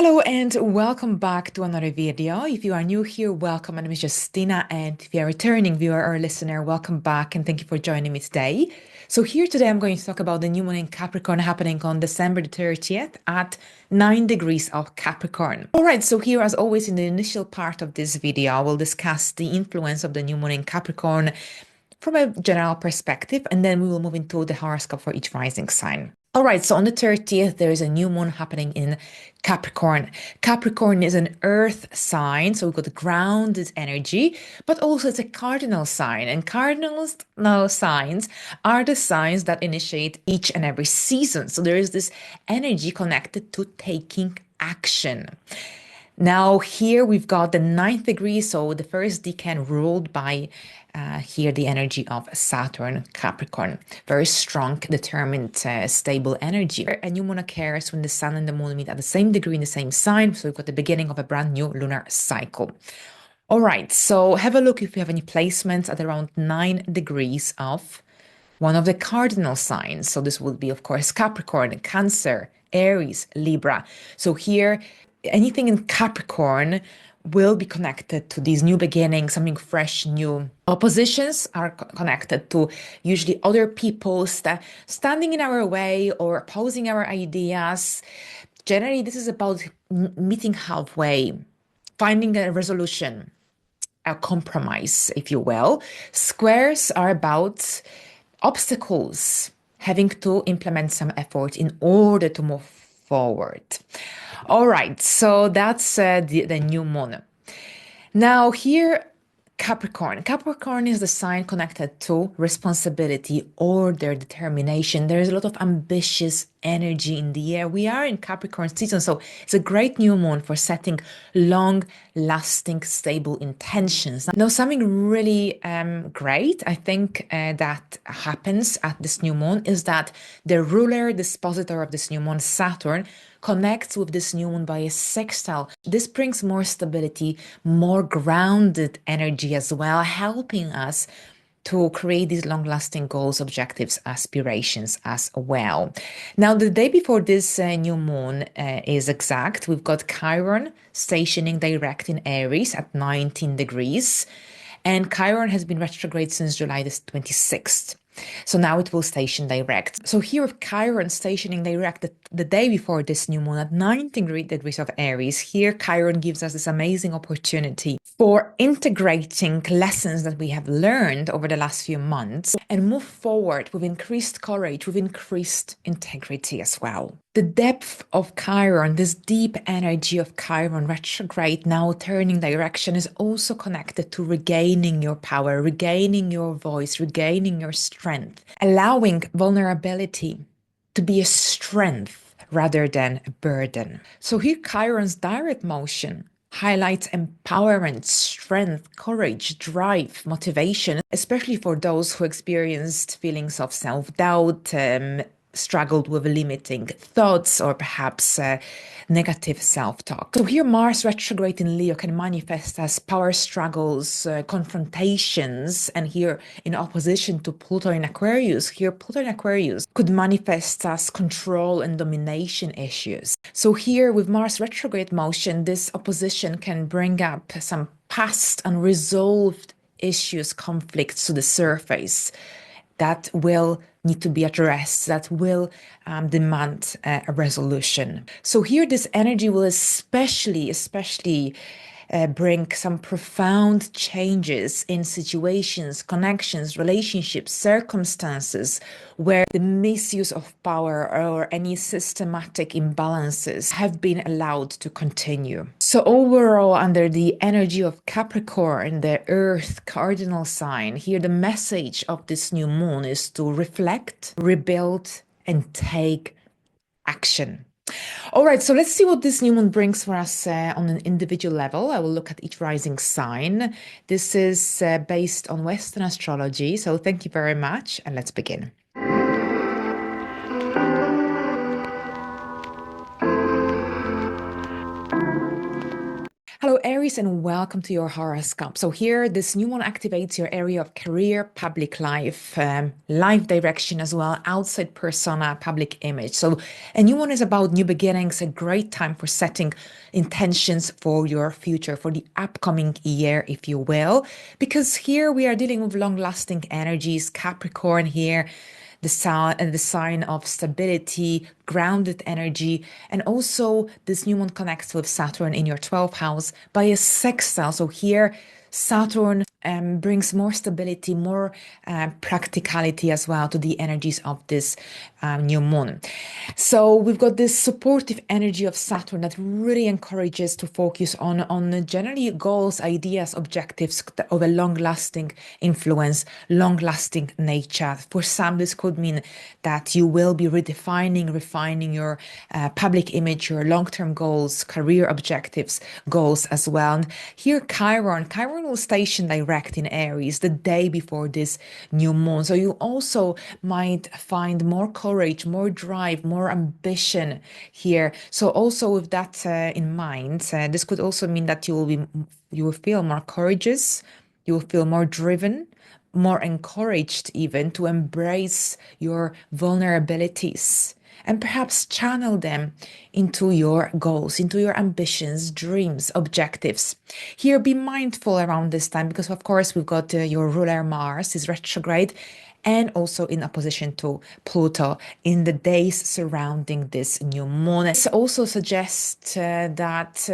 Hello and welcome back to another video. If you are new here, welcome. My name is Justyna, and if you are a returning viewer or listener, welcome back and thank you for joining me today. So here today I'm going to talk about the new moon in Capricorn happening on December the 30th at 9 degrees of Capricorn. All right, so here as always in the initial part of this video, I will discuss the influence of the new moon in Capricorn from a general perspective, and then we will move into the horoscope for each rising sign. All right, so on the 30th, there is a new moon happening in Capricorn. Capricorn is an earth sign, so we've got the grounded energy, but also it's a cardinal sign. And cardinals signs are the signs that initiate each and every season. So there is this energy connected to taking action. Now here we've got the 9th degree, so the first decan ruled by here the energy of Saturn, Capricorn. Very strong, determined, stable energy. A new moon occurs when the sun and the moon meet at the same degree in the same sign, so we've got the beginning of a brand new lunar cycle. All right, so have a look if you have any placements at around 9 degrees of one of the cardinal signs. So this would be, of course, Capricorn, Cancer, Aries, Libra. So here, anything in Capricorn will be connected to these new beginnings, something fresh, new. Oppositions are connected to usually other people standing in our way or opposing our ideas. Generally, this is about meeting halfway, finding a resolution, a compromise, if you will. Squares are about obstacles, having to implement some effort in order to move forward. All right, so that's the new moon. Now here, Capricorn. Capricorn is the sign connected to responsibility, order, determination. There is a lot of ambitious energy in the air. We are in Capricorn season, so it's a great new moon for setting long-lasting, stable intentions. Now, something really great, I think, that happens at this new moon is that the ruler, dispositor of this new moon, Saturn, connects with this new moon by a sextile. This brings more stability, more grounded energy as well, helping us to create these long-lasting goals, objectives, aspirations as well. Now, the day before this new moon is exact, we've got Chiron stationing direct in Aries at 19 degrees. And Chiron has been retrograde since July the 26th. So now it will station direct. So here with Chiron stationing direct the day before this new moon at 19 degrees of Aries, here Chiron gives us this amazing opportunity for integrating lessons that we have learned over the last few months and move forward with increased courage, with increased integrity as well. The depth of Chiron, this deep energy of Chiron retrograde now turning direction is also connected to regaining your power, regaining your voice, regaining your strength, allowing vulnerability to be a strength rather than a burden. So here Chiron's direct motion highlights empowerment, strength, courage, drive, motivation, especially for those who experienced feelings of self-doubt, struggled with limiting thoughts or perhaps negative self-talk. So here Mars retrograde in Leo can manifest as power struggles, confrontations, and here in opposition to Pluto in Aquarius, here Pluto in Aquarius could manifest as control and domination issues. So here with Mars retrograde motion, this opposition can bring up some past unresolved issues, conflicts to the surface that will need to be addressed, that will demand a resolution. So here this energy will especially bring some profound changes in situations, connections, relationships, circumstances where the misuse of power or any systematic imbalances have been allowed to continue. So overall, under the energy of Capricorn, the Earth cardinal sign, here the message of this new moon is to reflect, rebuild, and take action. All right, so let's see what this new moon brings for us on an individual level. I will look at each rising sign. This is based on Western astrology, so thank you very much, and let's begin. Hello Aries, and welcome to your horoscope. So here, this new moon activates your area of career, public life, life direction as well, outside persona, public image. So a new moon is about new beginnings, a great time for setting intentions for your future, for the upcoming year, if you will, because here we are dealing with long-lasting energies, Capricorn here, the sign of stability, grounded energy, and also this new moon connects with Saturn in your 12th house by a sextile. So here, Saturn brings more stability, more practicality as well to the energies of this new moon. So we've got this supportive energy of Saturn that really encourages to focus on generally goals, ideas, objectives of a long-lasting influence, long-lasting nature. For some, this could mean that you will be redefining, refining your public image, your long-term goals, career objectives, goals as well. And here, Chiron will station direct in Aries the day before this new moon. So you also might find more courage, more drive, more ambition here. So also with that in mind, this could also mean that you will feel more courageous, you will feel more driven, more encouraged even to embrace your vulnerabilities and perhaps channel them into your goals, into your ambitions, dreams, objectives. Here, be mindful around this time because, of course, we've got your ruler Mars is retrograde and also in opposition to Pluto in the days surrounding this new moon. This also suggests that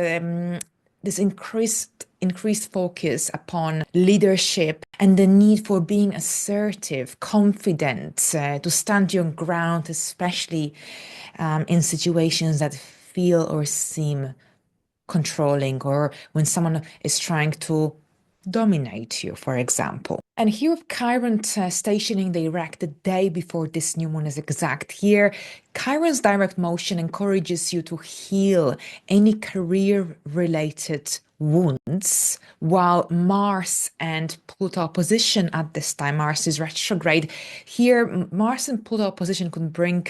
this increased focus upon leadership and the need for being assertive, confident, to stand your ground, especially in situations that feel or seem controlling, or when someone is trying to dominate you, for example. And here with Chiron stationing direct the day before this new moon is exact. Here, Chiron's direct motion encourages you to heal any career-related wounds, while Mars and Pluto opposition at this time, Mars is retrograde. Here, Mars and Pluto opposition could bring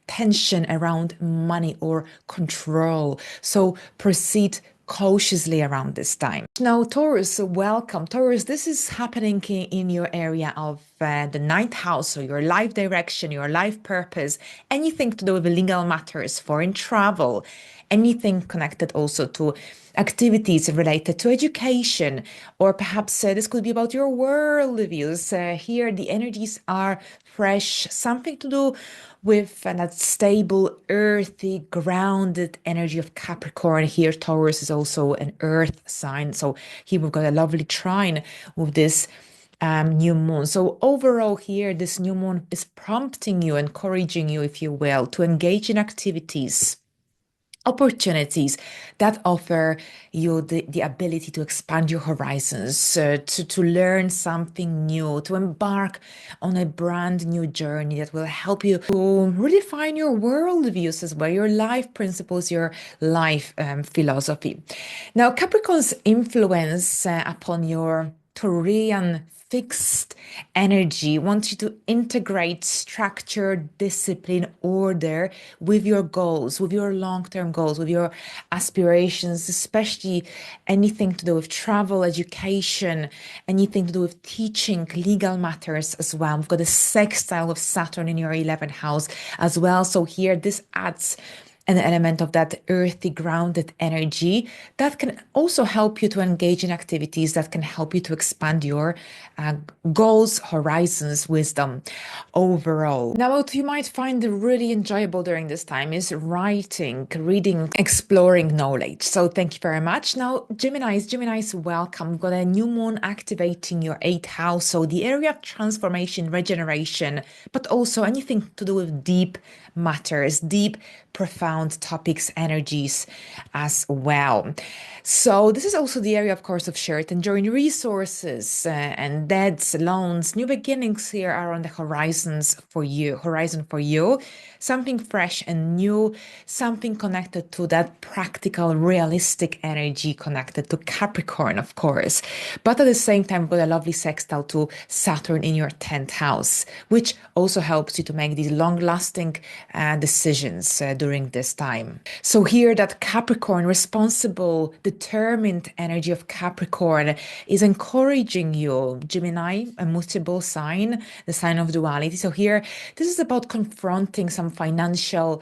tension around money or control. So proceed cautiously around this time. Now, Taurus, welcome. Taurus, this is happening in your area of the ninth house, so your life direction, your life purpose, anything to do with legal matters, foreign travel, anything connected also to activities related to education, or perhaps this could be about your worldviews. Here, the energies are fresh, something to do with that stable, earthy, grounded energy of Capricorn. Here, Taurus is also an earth sign. So here we've got a lovely trine with this new moon. So overall here, this new moon is prompting you, encouraging you, if you will, to engage in activities, opportunities that offer you the ability to expand your horizons, to learn something new, to embark on a brand new journey that will help you to redefine your worldviews as well, your life principles, your life philosophy. Now, Capricorn's influence upon your Taurian fixed energy wants you to integrate structure, discipline, order with your goals, with your long-term goals, with your aspirations, especially anything to do with travel, education, anything to do with teaching, legal matters as well. We've got a sextile with Saturn in your 11th house as well. So here, this adds an element of that earthy, grounded energy that can also help you to engage in activities that can help you to expand your goals, horizons, wisdom overall. Now, what you might find really enjoyable during this time is writing, reading, exploring knowledge. So thank you very much. Now, Geminis, welcome. We've got a new moon activating your 8th house. So the area of transformation, regeneration, but also anything to do with deep matters, deep, profound topics, energies as well. So this is also the area, of course, of shared enjoying resources and debts, loans. New beginnings here are on the horizon for you. Something fresh and new, something connected to that practical, realistic energy connected to Capricorn, of course. But at the same time, we've got a lovely sextile to Saturn in your 10th house, which also helps you to make these long-lasting decisions during this this time. So here that Capricorn, responsible, determined energy of Capricorn is encouraging you. Gemini, a mutable sign, the sign of duality. So here, this is about confronting some financial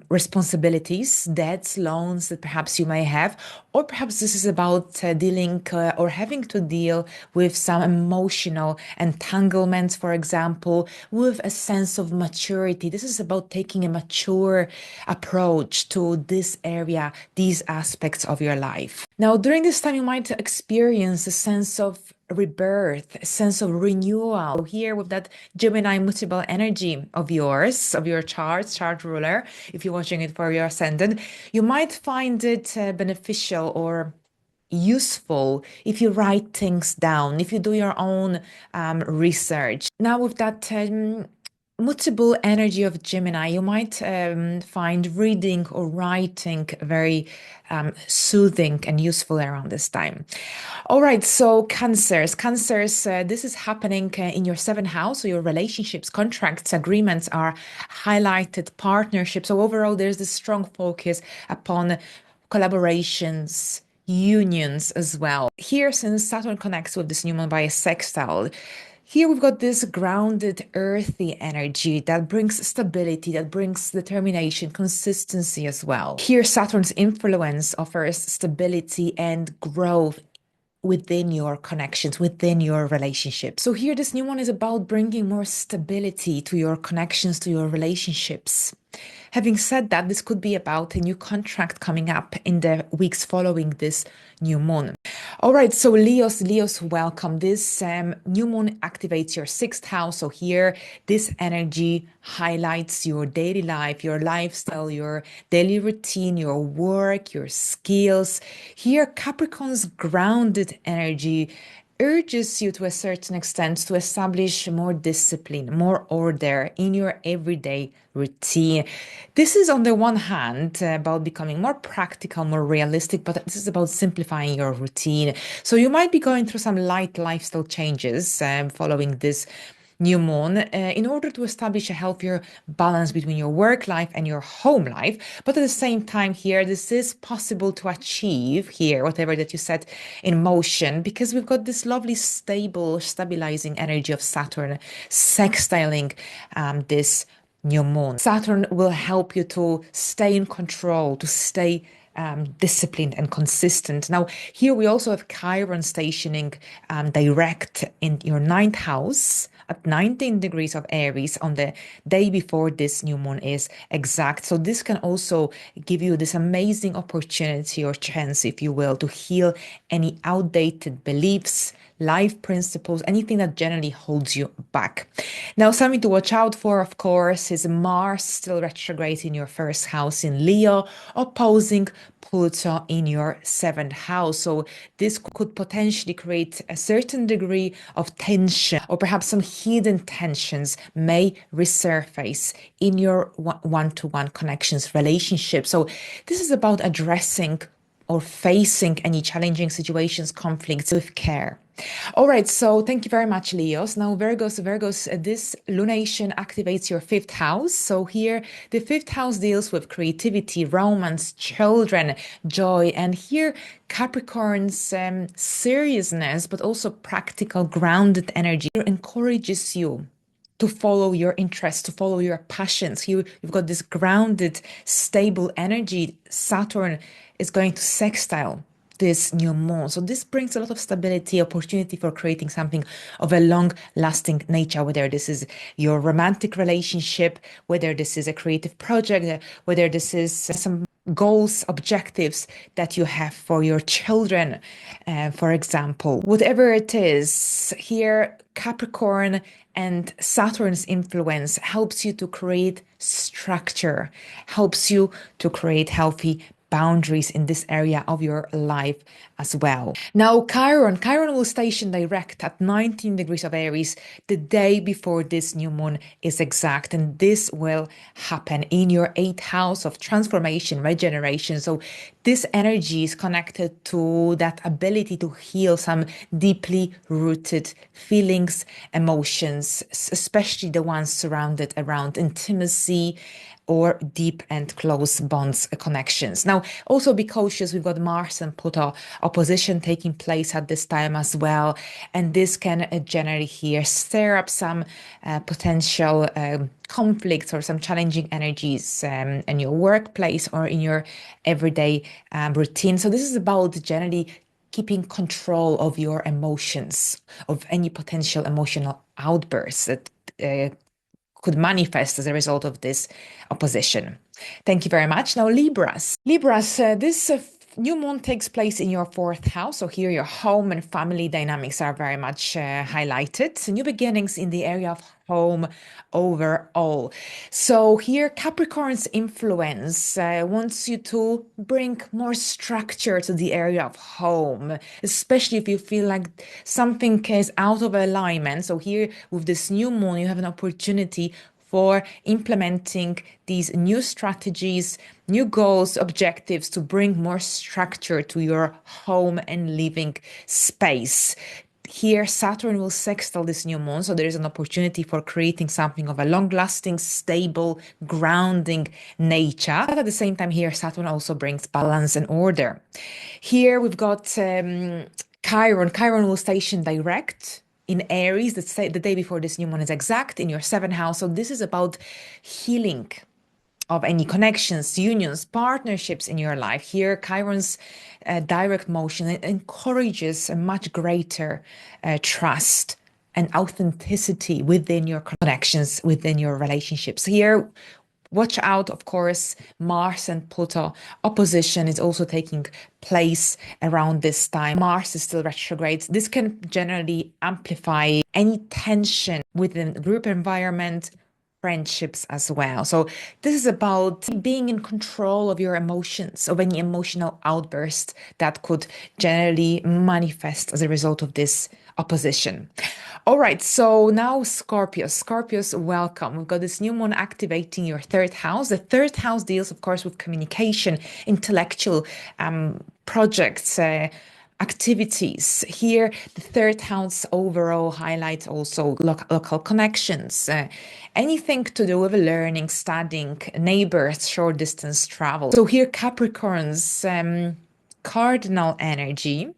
responsibilities, debts, loans that perhaps you may have, or perhaps this is about dealing or having to deal with some emotional entanglements, for example, with a sense of maturity. This is about taking a mature approach to this area, these aspects of your life. Now, during this time, you might experience a sense of rebirth, a sense of renewal. Here with that Gemini mutable energy of yours, of your chart ruler, if you're watching it for your ascendant, you might find it beneficial or useful if you write things down, if you do your own research. Now with that mutable energy of Gemini, you might find reading or writing very soothing and useful around this time. All right, so Cancers, this is happening in your seventh house. So your relationships, contracts, agreements are highlighted, partnerships. So overall, there's this strong focus upon collaborations, unions as well. Here, since Saturn connects with this new moon by a sextile, here we've got this grounded, earthy energy that brings stability, that brings determination, consistency as well. Here, Saturn's influence offers stability and growth within your connections, within your relationships. So here, this new one is about bringing more stability to your connections, to your relationships. Having said that, this could be about a new contract coming up in the weeks following this new moon. All right, so Leos, welcome. This new moon activates your sixth house. So here, this energy highlights your daily life, your lifestyle, your daily routine, your work, your skills. Here, Capricorn's grounded energy urges you to a certain extent to establish more discipline, more order in your everyday routine. This is on the one hand about becoming more practical, more realistic, but this is about simplifying your routine. So you might be going through some light lifestyle changes following this new moon in order to establish a healthier balance between your work life and your home life. But at the same time here, this is possible to achieve here, whatever that you set in motion, because we've got this lovely stable, stabilizing energy of Saturn sextiling this new moon. Saturn will help you to stay in control, to stay disciplined and consistent. Now, here we also have Chiron stationing direct in your ninth house at 19 degrees of Aries on the day before this new moon is exact. So this can also give you this amazing opportunity or chance, if you will, to heal any outdated beliefs, life principles, anything that generally holds you back. Now, something to watch out for, of course, is Mars still retrograde in your first house in Leo, opposing Pluto in your seventh house. So this could potentially create a certain degree of tension, or perhaps some hidden tensions may resurface in your one-to-one connections, relationships. So this is about addressing or facing any challenging situations, conflicts with care. All right, so thank you very much, Leos. Now, Virgos, this lunation activates your fifth house. So here, the fifth house deals with creativity, romance, children, joy. And here, Capricorn's seriousness, but also practical, grounded energy encourages you to follow your interests, to follow your passions. Here, you've got this grounded, stable energy. Saturn is going to sextile this new moon. So this brings a lot of stability, opportunity for creating something of a long-lasting nature, whether this is your romantic relationship, whether this is a creative project, whether this is some goals, objectives that you have for your children, for example. Whatever it is, here, Capricorn and Saturn's influence helps you to create structure, helps you to create healthy boundaries in this area of your life as well. Now, Chiron will station direct at 19 degrees of Aries the day before this new moon is exact. And this will happen in your eighth house of transformation, regeneration. So this energy is connected to that ability to heal some deeply rooted feelings, emotions, especially the ones surrounded around intimacy, or deep and close bonds connections. Now, also be cautious. We've got Mars and Pluto opposition taking place at this time as well. And this can generally here stir up some potential conflicts or some challenging energies in your workplace or in your everyday routine. So this is about generally keeping control of your emotions, of any potential emotional outbursts that could manifest as a result of this opposition. Thank you very much. Now, Libras. Libras, this new moon takes place in your fourth house. So here your home and family dynamics are very much highlighted. New beginnings in the area of home overall. So here Capricorn's influence wants you to bring more structure to the area of home, especially if you feel like something is out of alignment. So here with this new moon, you have an opportunity for implementing these new strategies, new goals, objectives to bring more structure to your home and living space. Here, Saturn will sextile this new moon, so there is an opportunity for creating something of a long-lasting, stable, grounding nature. But at the same time, here, Saturn also brings balance and order. Here, we've got Chiron. Chiron will station direct in Aries, the day before this new moon is exact, in your seventh house. So this is about healing of any connections, unions, partnerships in your life. Here, Chiron's direct motion encourages a much greater trust and authenticity within your connections, within your relationships. Here, watch out, of course, Mars and Pluto opposition is also taking place around this time. Mars is still retrograde. This can generally amplify any tension within the group environment, friendships as well. So this is about being in control of your emotions, of any emotional outburst that could generally manifest as a result of this opposition. All right, so now Scorpios. Scorpios, welcome. We've got this new moon activating your third house. The third house deals, of course, with communication, intellectual projects, activities. Here, the third house overall highlights also local connections, anything to do with learning, studying, neighbors, short distance travel. So here, Capricorn's cardinal energy,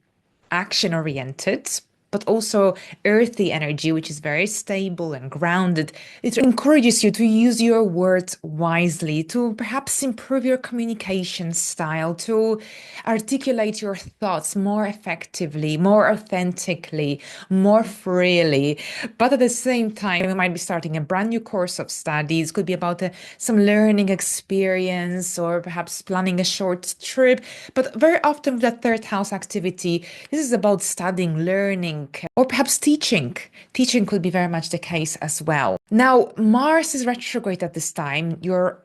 action oriented, but also earthy energy, which is very stable and grounded. It encourages you to use your words wisely, to perhaps improve your communication style, to articulate your thoughts more effectively, more authentically, more freely. But at the same time, you might be starting a brand new course of studies, could be about some learning experience or perhaps planning a short trip. But very often with that third house activity, this is about studying, learning, or perhaps teaching. Teaching could be very much the case as well. Now, Mars is retrograde at this time, your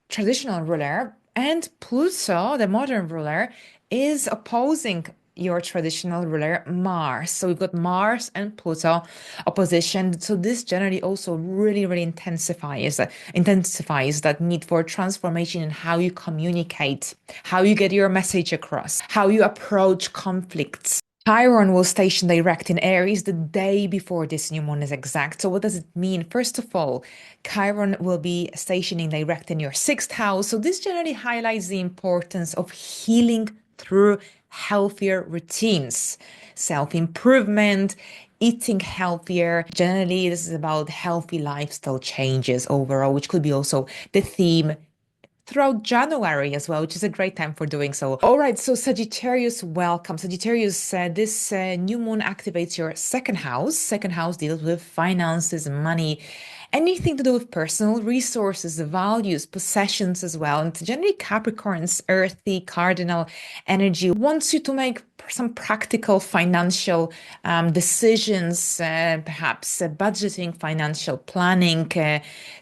traditional ruler, and Pluto, the modern ruler, is opposing your traditional ruler, Mars. So we've got Mars and Pluto opposition. So this generally also really intensifies that need for transformation in how you communicate, how you get your message across, how you approach conflicts. Chiron will station direct in Aries the day before this new moon is exact. So what does it mean? First of all, Chiron will be stationing direct in your sixth house. So this generally highlights the importance of healing through healthier routines, self-improvement, eating healthier. Generally, this is about healthy lifestyle changes overall, which could be also the theme throughout January as well, which is a great time for doing so. All right, so Sagittarius, welcome. Sagittarius, this new moon activates your second house. Second house deals with finances, money, anything to do with personal resources, values, possessions as well. And generally Capricorn's earthy cardinal energy wants you to make some practical financial decisions, perhaps budgeting, financial planning.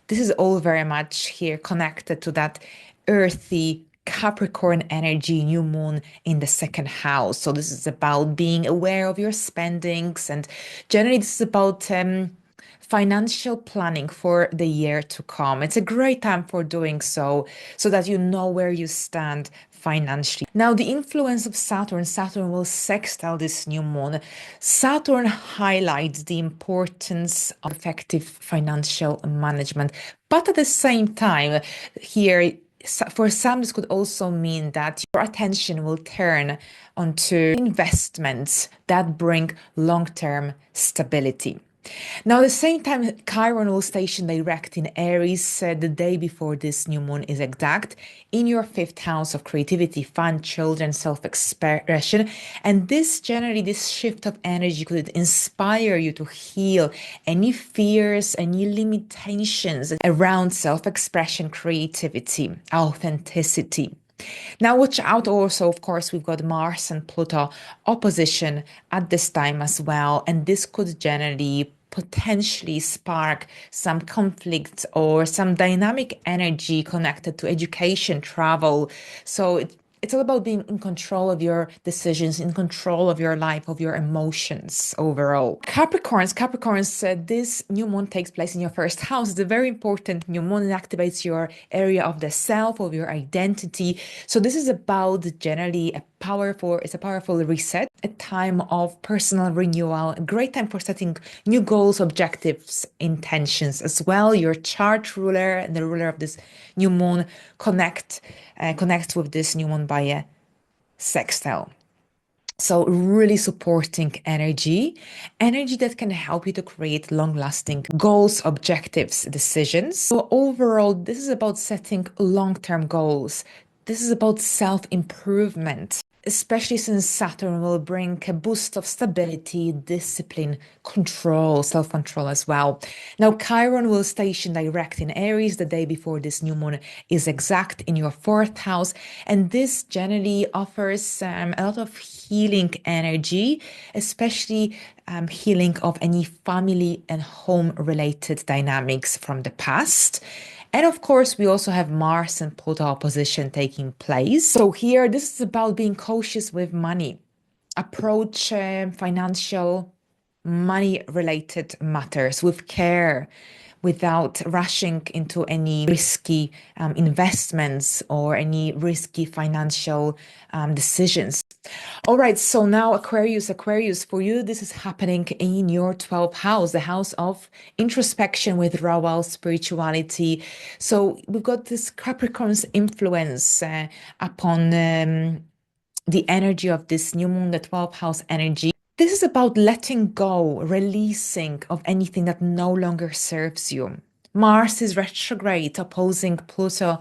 This is all very much here connected to that earthy Capricorn energy, new moon in the second house. So this is about being aware of your spendings, and generally this is about financial planning for the year to come. It's a great time for doing so, so that you know where you stand financially. Now, the influence of Saturn will sextile this new moon. Saturn highlights the importance of effective financial management, but at the same time, here, for some, this could also mean that your attention will turn onto investments that bring long-term stability. Now, at the same time, Chiron will station direct in Aries the day before this new moon is exact, in your fifth house of creativity, fun, children, self-expression. And this shift of energy could inspire you to heal any fears, any limitations around self-expression, creativity, authenticity. Now, watch out also, of course, we've got Mars and Pluto opposition at this time as well. And this could generally potentially spark some conflict or some dynamic energy connected to education, travel. So it's all about being in control of your decisions, in control of your life, of your emotions overall. Capricorns, this new moon takes place in your first house. It's a very important new moon. It activates your area of the self, of your identity. So this is about generally it's a powerful reset, a time of personal renewal, a great time for setting new goals, objectives, intentions as well. Your chart ruler and the ruler of this new moon connects with this new moon by a sextile. So really supporting energy that can help you to create long-lasting goals, objectives, decisions. So overall, this is about setting long-term goals. This is about self-improvement, especially since Saturn will bring a boost of stability, discipline, control, self-control as well. Now, Chiron will station direct in Aries the day before this new moon is exact in your fourth house. And this generally offers a lot of healing energy, especially healing of any family and home-related dynamics from the past. And of course, we also have Mars and Pluto opposition taking place. So here, this is about being cautious with money. Approach financial, money-related matters with care, without rushing into any risky investments or any risky financial decisions. All right, so now Aquarius, for you, this is happening in your 12th house, the house of introspection, withdrawal, spirituality. So we've got this Capricorn's influence upon the energy of this new moon, the 12th house energy. This is about letting go, releasing of anything that no longer serves you. Mars is retrograde, opposing Pluto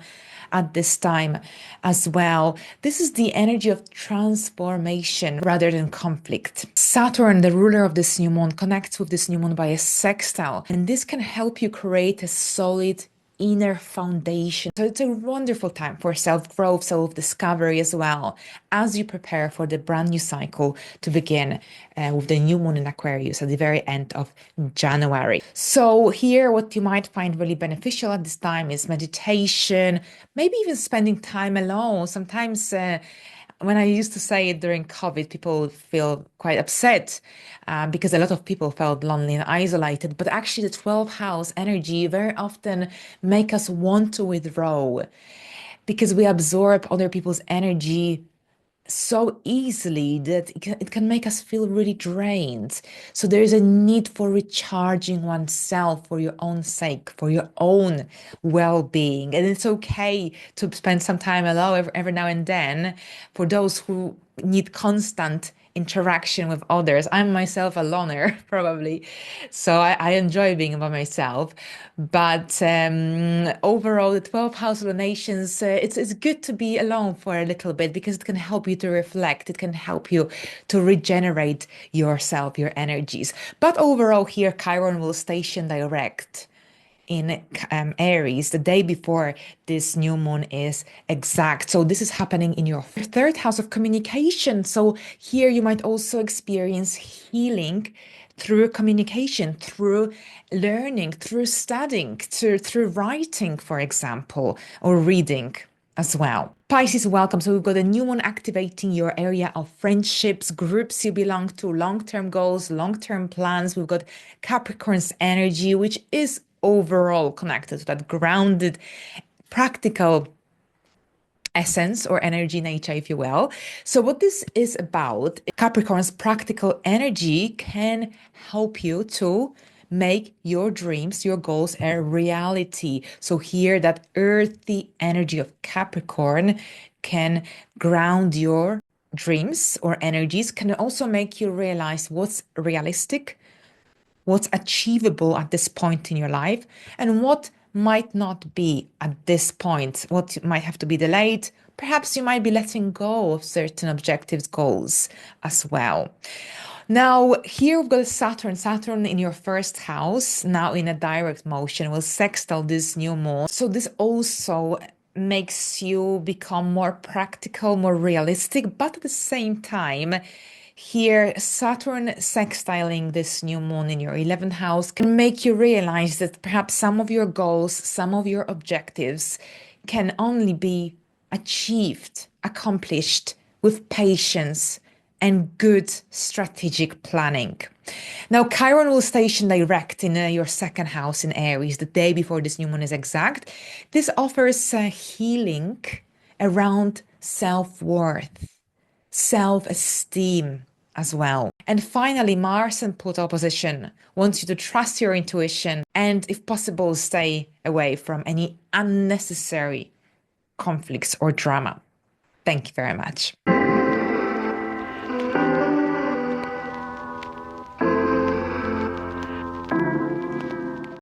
at this time as well. This is the energy of transformation rather than conflict. Saturn, the ruler of this new moon, connects with this new moon by a sextile, and this can help you create a solid inner foundation. So it's a wonderful time for self-growth, self-discovery as well, as you prepare for the brand new cycle to begin with the new moon in Aquarius at the very end of January. So here, what you might find really beneficial at this time is meditation, maybe even spending time alone. Sometimes when I used to say it during COVID, people feel quite upset because a lot of people felt lonely and isolated. But actually, the 12th house energy very often make us want to withdraw because we absorb other people's energy so easily that it can make us feel really drained. So there is a need for recharging oneself for your own sake, for your own well-being. And it's okay to spend some time alone every now and then for those who need constant interaction with others. I'm myself a loner, probably. So I enjoy being by myself. But overall, the 12 house lunations, it's good to be alone for a little bit because it can help you to reflect. It can help you to regenerate yourself, your energies. But overall, here, Chiron will station direct in Aries the day before this new moon is exact. So this is happening in your third house of communication. So here you might also experience healing through communication, through learning, through studying, through writing, for example, or reading as well. Pisces, welcome. So we've got a new one activating your area of friendships, groups you belong to, long-term goals, long-term plans. We've got Capricorn's energy, which is overall connected to that grounded, practical essence or energy nature, if you will. So what this is about, Capricorn's practical energy can help you to make your dreams, your goals a reality. So here that earthy energy of Capricorn can ground your dreams or energies, can also make you realize what's realistic, what's achievable at this point in your life, and what might not be at this point, what might have to be delayed. Perhaps you might be letting go of certain objectives, goals as well. Now, here we've got Saturn. Saturn in your first house, now in a direct motion, will sextile this new moon. So this also makes you become more practical, more realistic, but at the same time, here, Saturn sextiling this new moon in your 11th house can make you realize that perhaps some of your goals, some of your objectives can only be achieved, accomplished with patience and good strategic planning. Now, Chiron will station direct in your second house in Aries the day before this new moon is exact. This offers healing around self-worth, self-esteem as well. And finally, Mars in Pluto opposition wants you to trust your intuition and, if possible, stay away from any unnecessary conflicts or drama. Thank you very much.